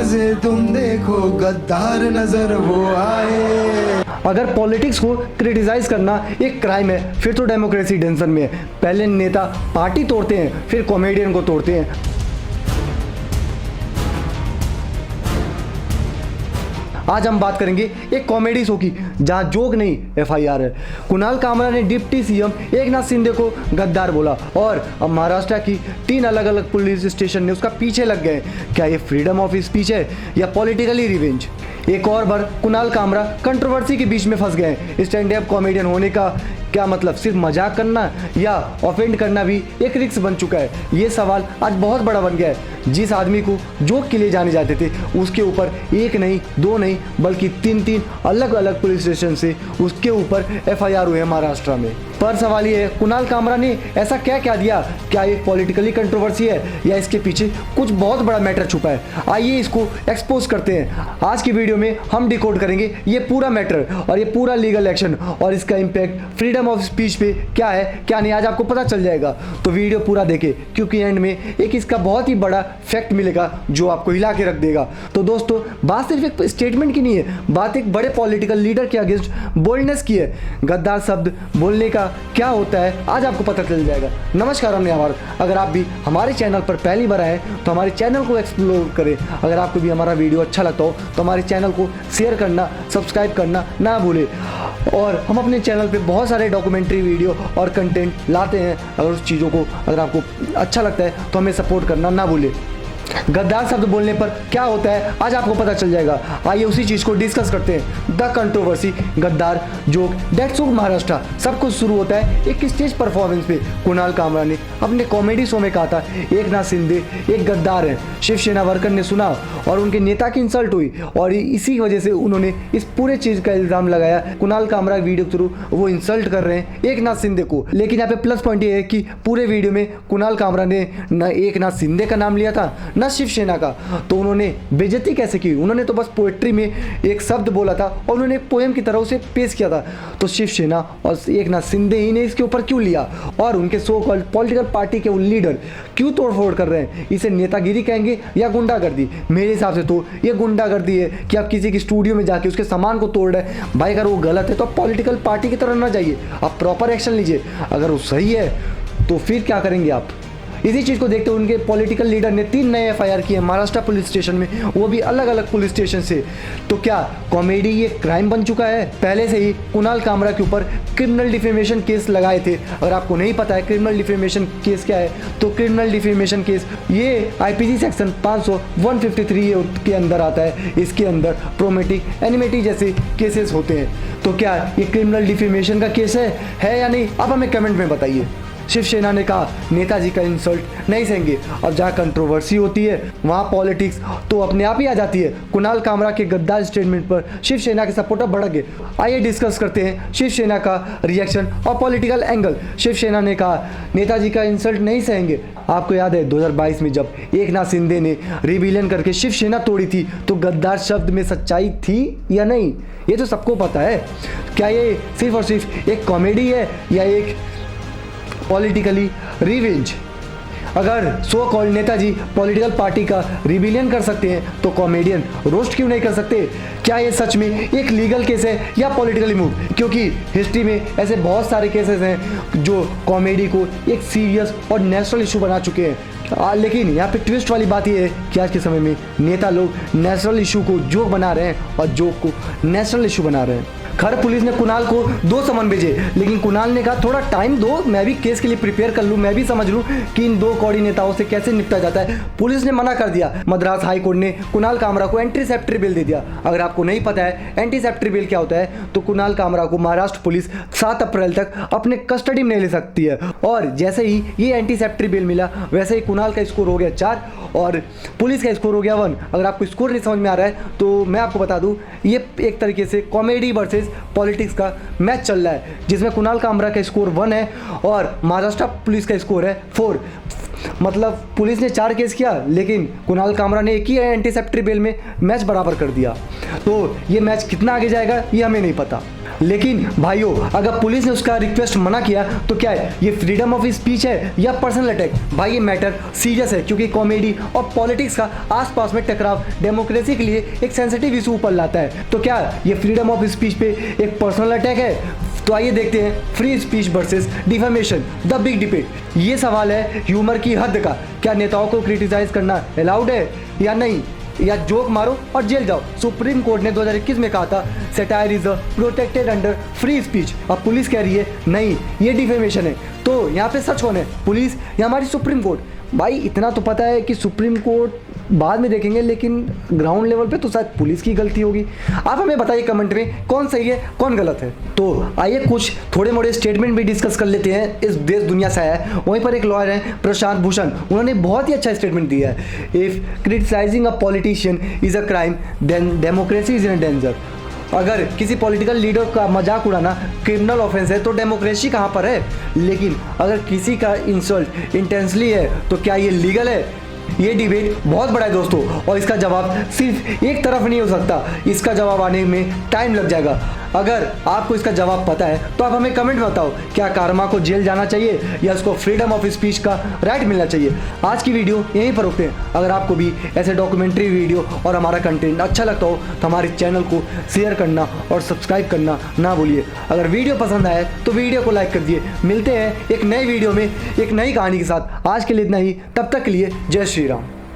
से तुम देखो गद्दार नजर वो आए। अगर पॉलिटिक्स को क्रिटिसाइज करना एक क्राइम है, फिर तो डेमोक्रेसी टेंशन में है। पहले नेता पार्टी तोड़ते हैं, फिर कॉमेडियन को तोड़ते हैं। आज हम बात करेंगे एक कॉमेडी शो की, जहां जोक नहीं एफआईआर है। कुणाल कामरा ने डिप्टी सीएम एकनाथ शिंदे को गद्दार बोला और अब महाराष्ट्र की 3 अलग अलग पुलिस स्टेशन ने उसका पीछे लग गए। क्या ये फ्रीडम ऑफ स्पीच है या पॉलिटिकली रिवेंज? एक और बार कुणाल कामरा कंट्रोवर्सी के बीच में फंस गए। स्टैंड अप कॉमेडियन होने का क्या मतलब? सिर्फ मजाक करना या ऑफेंड करना भी एक रिस्क बन चुका है। ये सवाल आज बहुत बड़ा बन गया है। जिस आदमी को जोक के लिए जाने जाते थे, उसके ऊपर 1 नहीं 2 नहीं बल्कि 3 अलग अलग पुलिस स्टेशन से उसके ऊपर एफआईआर हुए हैं महाराष्ट्र में। पर सवाल ये है, कुणाल कामरा ने ऐसा क्या दिया? क्या ये पॉलिटिकली कंट्रोवर्सी है या इसके पीछे कुछ बहुत बड़ा मैटर छुपा है? आइए इसको एक्सपोज करते हैं। आज की वीडियो में हम डिकोड करेंगे ये पूरा मैटर और ये पूरा लीगल एक्शन और इसका इम्पैक्ट फ्रीडम ऑफ स्पीच पे क्या है क्या नहीं, आज आपको पता चल जाएगा। तो वीडियो पूरा देखें, क्योंकि एंड में एक इसका बहुत ही बड़ा फैक्ट मिलेगा जो आपको हिला के रख देगा। तो दोस्तों, बात सिर्फ एक स्टेटमेंट की नहीं है, बात एक बड़े पॉलिटिकल लीडर के अगेंस्ट बोल्डनेस की है। गद्दार शब्द बोलने का क्या होता है आज आपको पता चल जाएगा। नमस्कार, हम नेहा। अगर आप भी हमारे चैनल पर पहली बार आए तो हमारे चैनल को एक्सप्लोर करें। अगर आपको भी हमारा वीडियो अच्छा लगता हो तो हमारे चैनल को शेयर करना, सब्सक्राइब करना ना भूलें। और हम अपने चैनल पे बहुत सारे डॉक्यूमेंट्री वीडियो और कंटेंट लाते हैं। अगर उस चीज़ों को अगर आपको अच्छा लगता है तो हमें सपोर्ट करना ना भूलें। गद्दार शब्द बोलने पर क्या होता है आज आपको पता चल जाएगा। आइए उसी चीज को डिस्कस करते हैं। द कंट्रोवर्सी, गद्दार जोक दैट शुक महाराष्ट्र। सब कुछ शुरू होता है एक स्टेज परफॉर्मेंस पे। कुणाल कामरा ने अपने कॉमेडी शो में कहा था एकनाथ शिंदे एक गद्दार है। शिवसेना वर्कर ने सुना और उनके नेता की इंसल्ट हुई और इसी वजह से उन्होंने इस पूरे चीज का इल्जाम लगाया कुणाल कामरा वीडियो के थ्रू वो इंसल्ट कर रहे हैं एकनाथ शिंदे को। लेकिन यहाँ पे प्लस पॉइंट ये है कि पूरे वीडियो में कुणाल कामरा ने न एकनाथ शिंदे का नाम लिया था न शिवसेना का। तो उन्होंने बेइज्जती कैसे की? उन्होंने तो बस पोएट्री में एक शब्द बोला था और उन्होंने एक पोएम की तरह उसे पेश किया था। तो शिवसेना और एकनाथ शिंदे ही ने इसके ऊपर क्यों लिया? और उनके सो कॉल्ड पॉलिटिकल पार्टी के वो लीडर क्यों तोड़फोड़ कर रहे हैं? इसे नेतागिरी कहेंगे या गुंडागर्दी? मेरे हिसाब से तो ये गुंडागर्दी है कि आप किसी की स्टूडियो में जाके उसके सामान को तोड़ रहे हैं। भाई, अगर वो गलत है तो आप पॉलिटिकल पार्टी की तरह ना जाइए, आप प्रॉपर एक्शन लीजिए। अगर वो सही है तो फिर क्या करेंगे आप? इसी चीज़ को देखते हुए उनके पॉलिटिकल लीडर ने 3 नए एफआईआर किए महाराष्ट्र पुलिस स्टेशन में, वो भी अलग अलग पुलिस स्टेशन से। तो क्या कॉमेडी ये क्राइम बन चुका है? पहले से ही कुणाल कामरा के ऊपर क्रिमिनल डिफेमेशन केस लगाए थे। अगर आपको नहीं पता है क्रिमिनल डिफेमेशन केस क्या है, तो क्रिमिनल डिफेमेशन केस ये आईपीसी सेक्शन 500 153 के अंदर आता है। इसके अंदर प्रोमेटिक एनिमेटी जैसे केसेस होते हैं। तो क्या ये क्रिमिनल डिफेमेशन का केस है या नहीं? आप हमें कमेंट में बताइए। शिवसेना ने कहा नेताजी का इंसल्ट नहीं सहेंगे। अब जहाँ कंट्रोवर्सी होती है वहाँ पॉलिटिक्स तो अपने आप ही आ जाती है। कुणाल कामरा के गद्दार स्टेटमेंट पर शिवसेना के सपोर्टर भड़क गए। आइए डिस्कस करते हैं शिवसेना का रिएक्शन और पॉलिटिकल एंगल। शिवसेना ने कहा नेताजी का इंसल्ट नहीं सहेंगे। आपको याद है 2022 में जब एकनाथ शिंदे ने रिबिलियन करके शिवसेना तोड़ी थी, तो गद्दार शब्द में सच्चाई थी या नहीं? ये तो सबको पता है। क्या ये सिर्फ और सिर्फ एक कॉमेडी है या एक पॉलिटिकली रिवेंज? अगर so called Netaji political party का रिबिलियन कर सकते हैं तो कॉमेडियन रोस्ट क्यों नहीं कर सकते? क्या ये सच में एक लीगल केस है या पॉलिटिकली मूव? क्योंकि हिस्ट्री में ऐसे बहुत सारे केसेस हैं जो कॉमेडी को एक सीरियस और नेशनल इशू बना चुके हैं। लेकिन यहाँ पे ट्विस्ट वाली बात यह है कि आज के समय में नेता लोग नेशनल इशू को जोक बना रहे हैं और जोक को नेशनल इशू बना रहे हैं। खैर, पुलिस ने कुणाल को 2 समन भेजे, लेकिन कुणाल ने कहा थोड़ा टाइम दो, मैं भी केस के लिए प्रिपेयर कर लूँ, मैं भी समझ लूँ कि इन 2 कौड़ी नेताओं से कैसे निपटा जाता है। पुलिस ने मना कर दिया। मद्रास हाई कोर्ट ने कुणाल कामरा को एंटीसेप्टरी बेल दे दिया। अगर आपको नहीं पता है एंटीसेप्टरी बेल क्या होता है, तो कुणाल कामरा को महाराष्ट्र पुलिस 7 अप्रैल तक अपने कस्टडी में ले सकती है। और जैसे ही ये एंटीसेप्टरी बेल मिला, वैसे ही कुणाल का स्कोर हो गया 4 और पुलिस का स्कोर हो गया 1। अगर आपको स्कोर नहीं समझ में आ रहा है तो मैं आपको बता दूं, ये एक तरीके से कॉमेडी वर्सेस पॉलिटिक्स का मैच चल रहा है, जिसमें कुणाल कामरा का स्कोर 1 है और महाराष्ट्र पुलिस का स्कोर है 4। मतलब पुलिस ने 4 केस किया, लेकिन कुणाल कामरा ने एक ही एंटीसेप्टरी बेल में मैच बराबर कर दिया। तो ये मैच कितना आगे जाएगा ये हमें नहीं पता। लेकिन भाइयों, अगर पुलिस ने उसका रिक्वेस्ट मना किया तो क्या है, ये फ्रीडम ऑफ स्पीच है या पर्सनल अटैक? भाई ये मैटर सीरियस है, क्योंकि कॉमेडी और पॉलिटिक्स का आसपास में टकराव डेमोक्रेसी के लिए एक सेंसिटिव इशू ऊपर लाता है। तो क्या ये फ्रीडम ऑफ स्पीच पे एक पर्सनल अटैक है? तो आइए देखते हैं free speech versus defamation, the big debate. ये सवाल है ह्यूमर की हद का। क्या नेताओं को क्रिटिसाइज करना अलाउड है या नहीं, या जोक मारो और जेल जाओ? सुप्रीम कोर्ट ने 2021 में कहा था satire is protected under free speech. अब पुलिस कह रही है नहीं, ये डिफेमेशन है। तो यहाँ पे सच कौन है, पुलिस या हमारी सुप्रीम कोर्ट? भाई इतना तो पता है कि सुप्रीम कोर्ट बाद में देखेंगे, लेकिन ग्राउंड लेवल पे तो शायद पुलिस की गलती होगी। आप हमें बताइए कमेंट में कौन सही है कौन गलत है। तो आइए कुछ थोड़े मोड़े स्टेटमेंट भी डिस्कस कर लेते हैं। इस देश दुनिया से है, वहीं पर एक लॉयर हैं प्रशांत भूषण, उन्होंने बहुत ही अच्छा स्टेटमेंट दिया है। If criticising a politician is a crime then democracy is in danger. अगर किसी पॉलिटिकल लीडर का मजाक उड़ाना क्रिमिनल ऑफेंस है तो डेमोक्रेसी कहाँ पर है? लेकिन अगर किसी का इंसल्ट इंटेंसली है तो क्या ये लीगल है? ये डिबेट बहुत बड़ा है दोस्तों, और इसका जवाब सिर्फ एक तरफ नहीं हो सकता। इसका जवाब आने में टाइम लग जाएगा। अगर आपको इसका जवाब पता है तो आप हमें कमेंट में बताओ, क्या कारमा को जेल जाना चाहिए या उसको फ्रीडम ऑफ स्पीच का राइट मिलना चाहिए? आज की वीडियो यहीं पर रोकते हैं। अगर आपको भी ऐसे डॉक्यूमेंट्री वीडियो और हमारा कंटेंट अच्छा लगता हो तो हमारे चैनल को शेयर करना और सब्सक्राइब करना ना भूलिए। अगर वीडियो पसंद आए तो वीडियो को लाइक कर दिए। मिलते हैं एक नई वीडियो में एक नई कहानी के साथ। आज के लिए इतना ही, तब तक के लिए जय श्री राम।